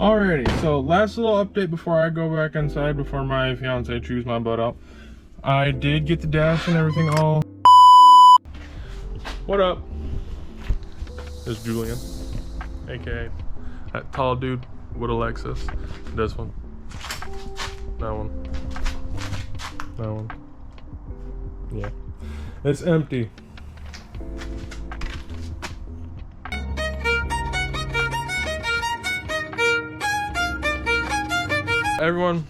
Alrighty, so last little update before I go back inside, before my fiance chews my butt out. I did get the dash and everything all. What up? This is Julian, aka that tall dude with a Lexus. This one. That one. That one. Yeah. It's empty. Everyone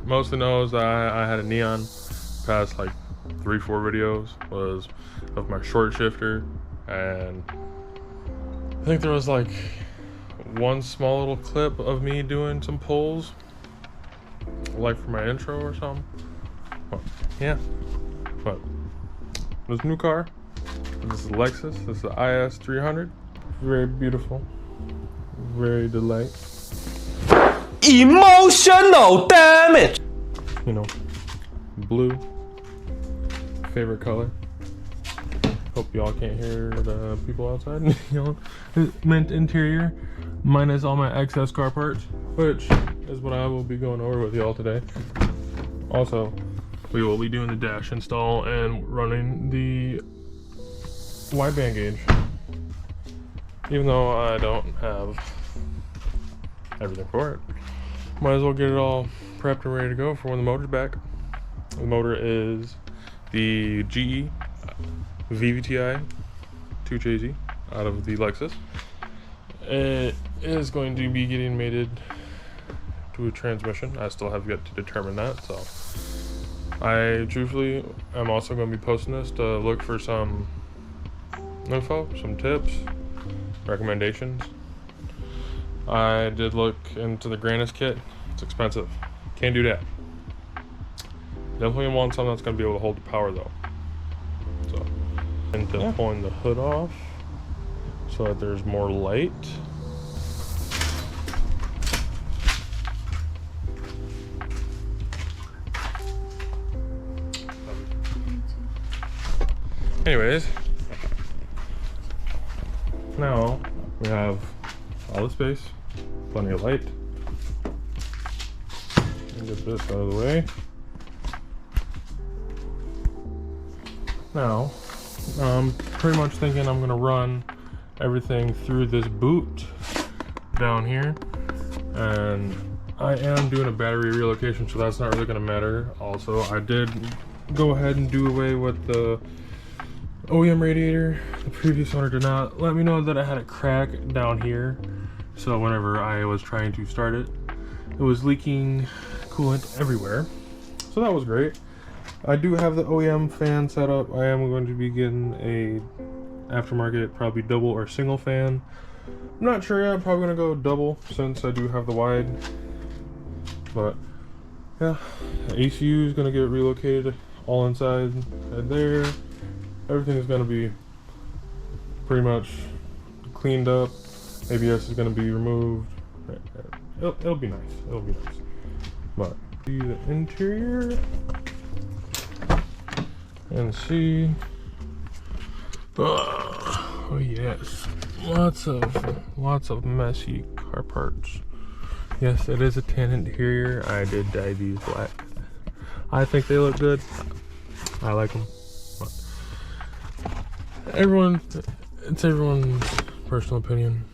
mostly knows that I had a neon. Past like 3-4 videos was of my short shifter, and I think there was like one small little clip of me doing some pulls, like for my intro or something. But yeah, but this new car, this is Lexus. This is the IS 300. Very beautiful, very delightful. Emotional damage. You know, blue, favorite color. Hope y'all can't hear the people outside. You know, mint interior, minus all my excess car parts, which is what I will be going over with y'all today. Also, we will be doing the dash install and running the wideband gauge. Even though I don't have everything for it, might as well get it all prepped and ready to go for when the motor's back. The motor is the GE VVTi 2JZ out of the Lexus. It is going to be getting mated to a transmission. I still have yet to determine that, so I truthfully am also going to be posting this to look for some info, some tips, recommendations. I did look into the Granis kit. It's expensive. Can't do that. Definitely want something that's going to be able to hold the power though. So, into pulling the hood off so that there's more light. Anyways, now we have all the space, plenty of light. Get this out of the way. Now, I'm pretty much thinking I'm gonna run everything through this boot down here, and I am doing a battery relocation, so that's not really gonna matter. Also, I did go ahead and do away with the OEM radiator. The previous owner did not let me know that I had a crack down here, so whenever I was trying to start it, it was leaking coolant everywhere, so that was great. I do have the OEM fan set up. I am going to be getting a aftermarket, probably double or single fan. I'm not sure yet. I'm probably gonna go double since I do have the wide, but yeah, the ECU is gonna get relocated all inside and there. Everything is gonna be pretty much cleaned up. ABS is gonna be removed. It'll be nice. It'll be nice. But see the interior and see. Oh yes, lots of messy car parts. Yes, it is a tan interior. I did dye these black. I think they look good. I like them. But it's everyone's personal opinion.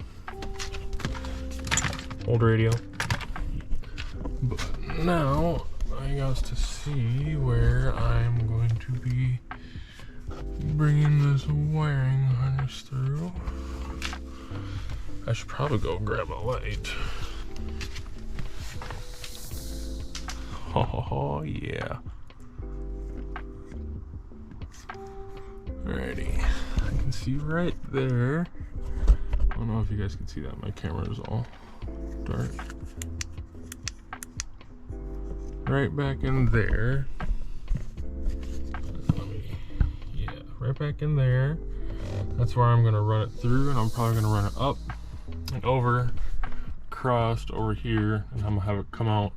Old radio. But now I got to see where I'm going to be bringing this wiring harness through. I should probably go grab a light. Oh yeah. Alrighty, I can see right there. I don't know if you guys can see that. My camera is all dark. Right back in there. Yeah, right back in there. That's where I'm gonna run it through, and I'm probably gonna run it up and over, crossed over here, and I'm gonna have it come out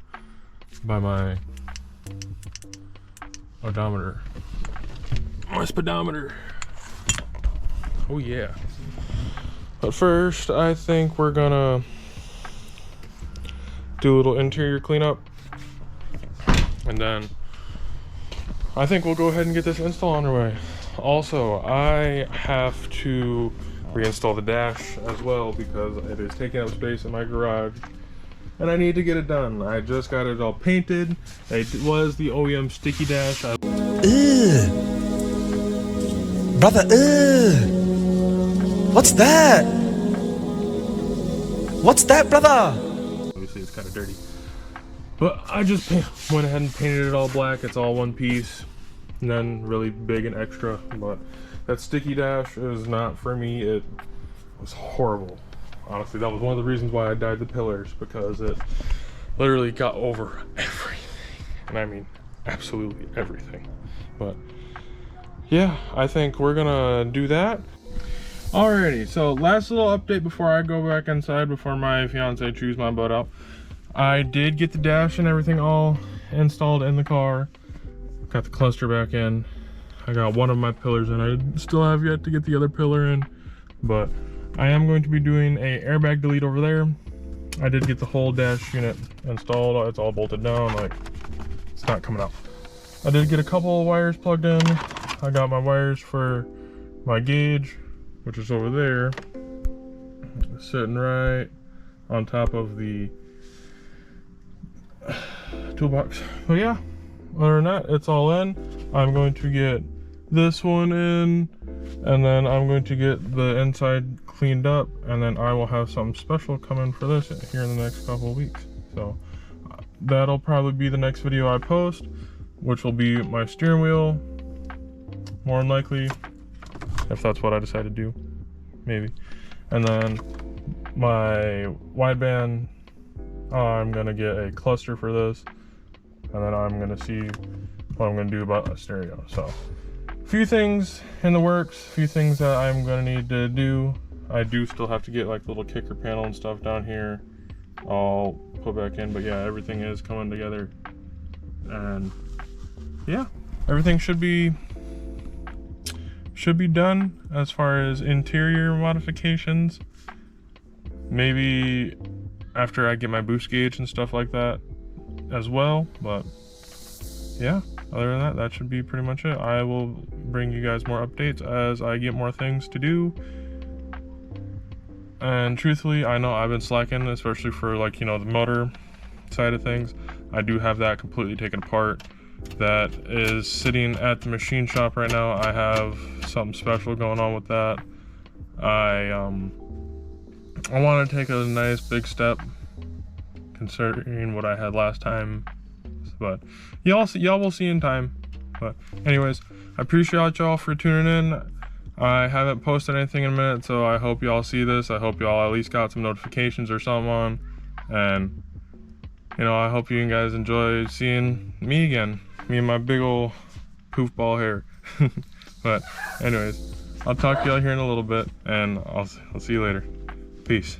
by my odometer. My speedometer. Oh yeah. But first, I think we're gonna do a little interior cleanup, and then I think we'll go ahead and get this install underway. Also, I have to reinstall the dash as well because it is taking up space in my garage, and I need to get it done. I just got it all painted. It was the OEM sticky dash. Brother, what's that? What's that, brother? Obviously, it's kind of dirty. But I just went ahead and painted it all black. It's all one piece. None really big and extra. But that sticky dash is not for me. It was horrible. Honestly, that was one of the reasons why I dyed the pillars. Because it literally got over everything. And I mean, absolutely everything. But yeah, I think we're gonna do that. Alrighty, so last little update before I go back inside, before my fiance chews my butt out. I did get the dash and everything all installed in the car. Got the cluster back in. I got one of my pillars in. I still have yet to get the other pillar in, but I am going to be doing a airbag delete over there. I did get the whole dash unit installed. It's all bolted down, like it's not coming out. I did get a couple of wires plugged in. I got my wires for my gauge, which is over there, sitting right on top of the toolbox. But yeah, other than that, it's all in. I'm going to get this one in, and then I'm going to get the inside cleaned up, and then I will have something special coming for this here in the next couple of weeks. So that'll probably be the next video I post, which will be my steering wheel, more than likely, if that's what I decide to do, maybe. And then my wideband, I'm gonna get a cluster for this, and then I'm gonna see what I'm gonna do about a stereo. So a few things in the works, a few things that I'm gonna need to do. I do still have to get like little kicker panel and stuff down here. I'll put back in, but yeah, everything is coming together, and yeah, everything should be done as far as interior modifications. Maybe after I get my boost gauge and stuff like that as well. But yeah, other than that, that should be pretty much it. I will bring you guys more updates as I get more things to do. And truthfully, I know I've been slacking, especially for like, you know, the motor side of things. I do have that completely taken apart. That is sitting at the machine shop right now. I have something special going on with that. I want to take a nice big step considering what I had last time, but y'all will see in time. But anyways, I appreciate y'all for tuning in. I haven't posted anything in a minute, so I hope y'all see this. I hope y'all at least got some notifications or something on, and you know, I hope you guys enjoy seeing me again. Me and my big old poof ball hair. But anyways, I'll talk to y'all here in a little bit, and I'll see you later. Peace.